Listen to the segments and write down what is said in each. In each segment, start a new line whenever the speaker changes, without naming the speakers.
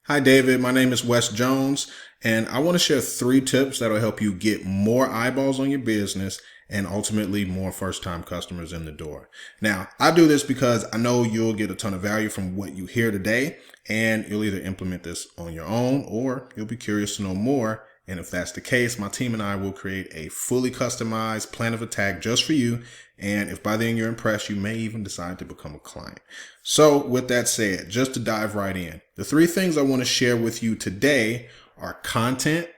Hi, David. My name is Wes Jones, and I want to share 3 tips that will help you get more eyeballs on your business and ultimately more first-time customers in the door. Now, I do this because I know you'll get a ton of value from what you hear today, and you'll either implement this on your own or you'll be curious to know more. And if that's the case, my team and I will create a fully customized plan of attack just for you. And if by then you're impressed, you may even decide to become a client. So with that said, just to dive right in, the 3 things I want to share with you today are content,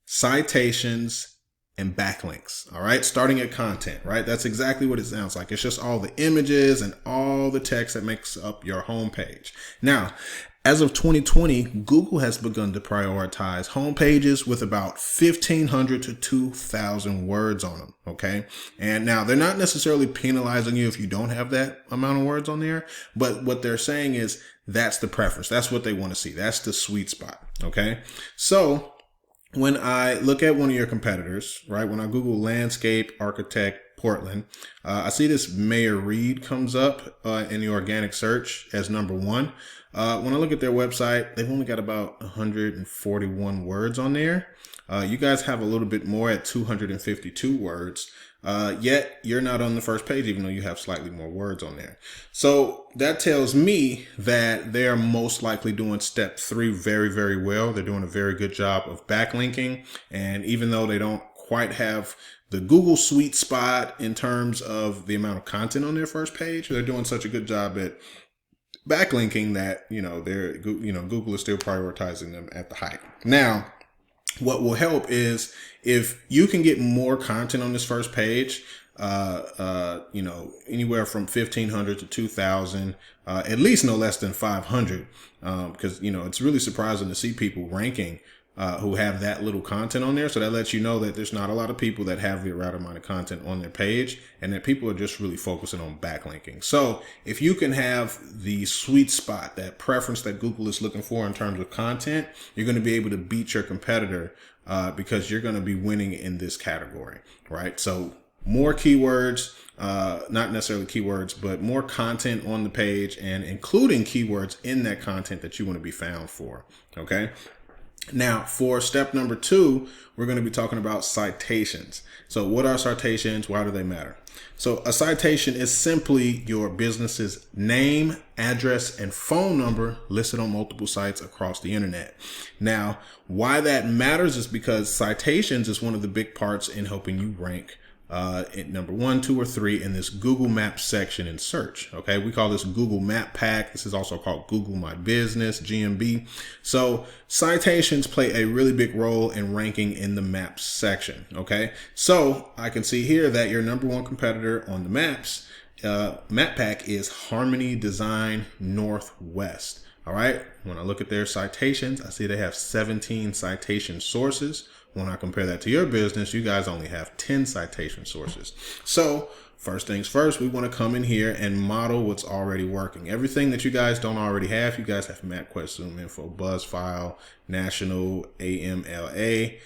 citations, and backlinks. All right. Starting at content, right? That's exactly what it sounds like. It's just all the images and all the text that makes up your homepage. Now, as of 2020, Google has begun to prioritize homepages with about 1,500 to 2,000 words on them. Okay. And now they're not necessarily penalizing you if you don't have that amount of words on there, but what they're saying is that's the preference. That's what they want to see. That's the sweet spot. Okay. So when I look at one of your competitors, right, when I Google Landscape Architect Portland, I see this Mayor Reed comes up in the organic search as number 1. When I look at their website, they've only got about 141 words on there. You guys have a little bit more at 252 words. Yet you're not on the first page, even though you have slightly more words on there. So that tells me that they're most likely doing step 3 very, very well. They're doing a very good job of backlinking. And even though they don't quite have the Google sweet spot in terms of the amount of content on their first page, they're doing such a good job at backlinking that, Google is still prioritizing them at the height. Now, what will help is if you can get more content on this first page, anywhere from 1,500 to 2,000, at least no less than 500, because, it's really surprising to see people ranking who have that little content on there. So that lets you know that there's not a lot of people that have the right amount of content on their page and that people are just really focusing on backlinking. So if you can have the sweet spot, that preference that Google is looking for in terms of content, you're going to be able to beat your competitor because you're going to be winning in this category, right? So more keywords, not necessarily keywords, but more content on the page and including keywords in that content that you want to be found for. Okay. Now, for step number 2, we're going to be talking about citations. So what are citations? Why do they matter? So a citation is simply your business's name, address, and phone number listed on multiple sites across the internet. Now, why that matters is because citations is one of the big parts in helping you rank at number 1, 2, or 3 in this Google Maps section in search. Okay, we call this Google Map Pack. This is also called Google My Business, GMB. So citations play a really big role in ranking in the Maps section. Okay, so I can see here that your number 1 competitor on the Maps Map Pack is Harmony Design Northwest. All right, when I look at their citations, I see they have 17 citation sources. When I compare that to your business, you guys only have 10 citation sources. So first things first, we want to come in here and model what's already working. Everything that you guys don't already have, you guys have MapQuest, ZoomInfo, BuzzFile, National, AMLA.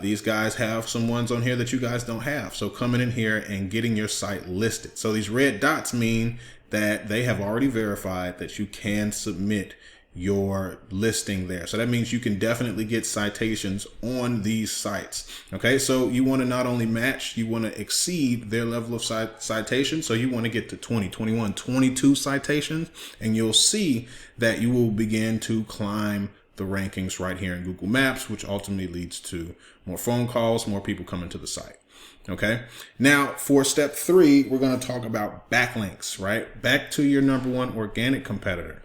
These guys have some ones on here that you guys don't have. So coming in here and getting your site listed. So these red dots mean that they have already verified that you can submit your listing there. So that means you can definitely get citations on these sites. Okay, so you want to not only match, you want to exceed their level of citation. So you want to get to 20, 21, 22 citations, and you'll see that you will begin to climb the rankings right here in Google Maps, which ultimately leads to more phone calls, more people coming to the site. Okay. Now for step 3, we're going to talk about backlinks, right? Back to your number 1 organic competitor.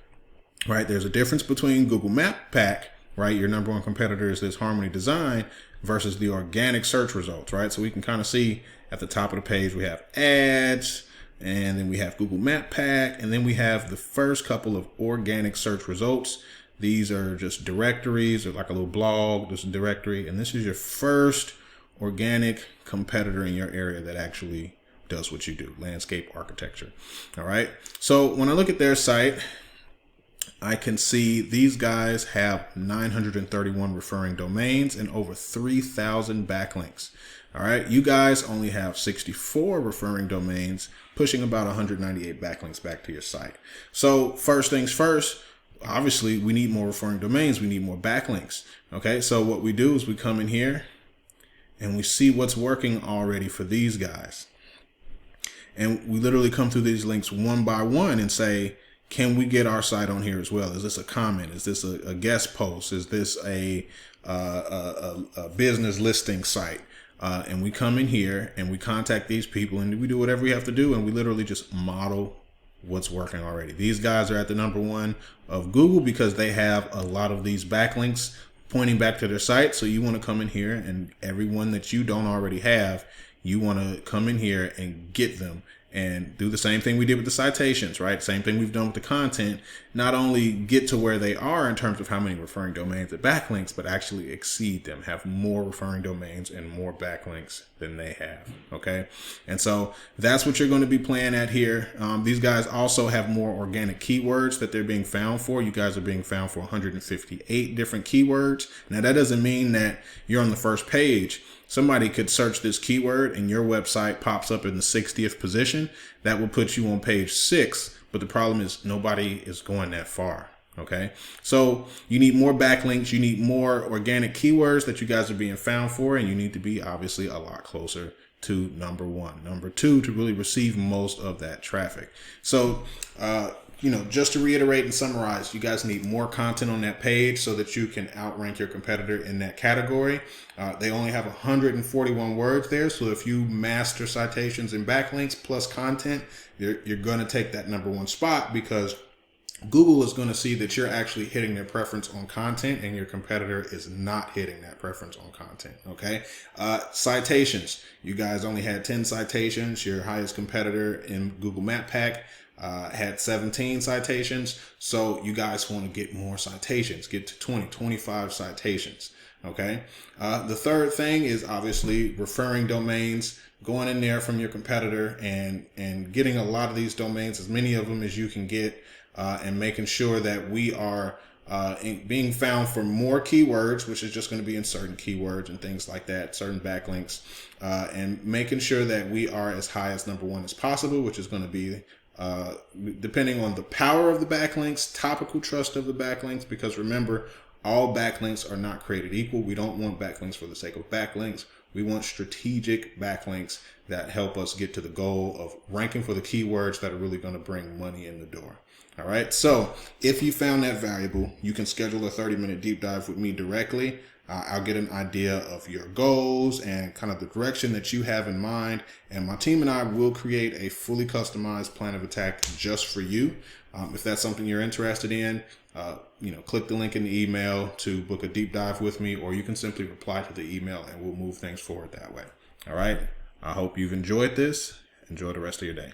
Right, there's a difference between Google Map Pack, right? Your number 1 competitor is this Harmony Design versus the organic search results, right? So we can kind of see at the top of the page, we have ads, and then we have Google Map Pack, and then we have the first couple of organic search results. These are just directories, or like a little blog, this is a directory, and this is your first organic competitor in your area that actually does what you do, landscape architecture. All right. So when I look at their site, I can see these guys have 931 referring domains and over 3,000 backlinks. All right. You guys only have 64 referring domains, pushing about 198 backlinks back to your site. So first things first, obviously we need more referring domains. We need more backlinks. Okay. So what we do is we come in here and we see what's working already for these guys. And we literally come through these links one by one and say, can we get our site on here as well? Is this a comment? Is this a guest post? Is this a business listing site? And we come in here and we contact these people and we do whatever we have to do. And we literally just model what's working already. These guys are at the #1 of Google because they have a lot of these backlinks pointing back to their site. So you want to come in here, and everyone that you don't already have, you want to come in here and get them and do the same thing we did with the citations, right? Same thing we've done with the content. Not only get to where they are in terms of how many referring domains and backlinks, but actually exceed them, have more referring domains and more backlinks than they have, okay? And so that's what you're going to be playing at here. These guys also have more organic keywords that they're being found for. You guys are being found for 158 different keywords. Now, that doesn't mean that you're on the first page. Somebody could search this keyword and your website pops up in the 60th position. That will put you on page 6. But the problem is nobody is going that far. Okay. So you need more backlinks. You need more organic keywords that you guys are being found for. And you need to be obviously a lot closer to #1. #2, to really receive most of that traffic. So, just to reiterate and summarize, you guys need more content on that page so that you can outrank your competitor in that category. They only have 141 words there. So if you master citations and backlinks plus content, you're going to take that #1 spot, because Google is going to see that you're actually hitting their preference on content and your competitor is not hitting that preference on content. Okay. Citations. You guys only had 10 citations. Your highest competitor in Google Map Pack had 17 citations. So you guys want to get more citations, get to 20, 25 citations. Okay. The third thing is obviously referring domains, going in there from your competitor and getting a lot of these domains, as many of them as you can get, and making sure that we are being found for more keywords, which is just going to be in certain keywords and things like that, certain backlinks, and making sure that we are as high as #1 as possible, which is going to be depending on the power of the backlinks, topical trust of the backlinks, because remember, all backlinks are not created equal. We don't want backlinks for the sake of backlinks. We want strategic backlinks that help us get to the goal of ranking for the keywords that are really going to bring money in the door. All right. So if you found that valuable, you can schedule a 30-minute deep dive with me directly. I'll get an idea of your goals and kind of the direction that you have in mind. And my team and I will create a fully customized plan of attack just for you. If that's something you're interested in, click the link in the email to book a deep dive with me, or you can simply reply to the email and we'll move things forward that way. All right. I hope you've enjoyed this. Enjoy the rest of your day.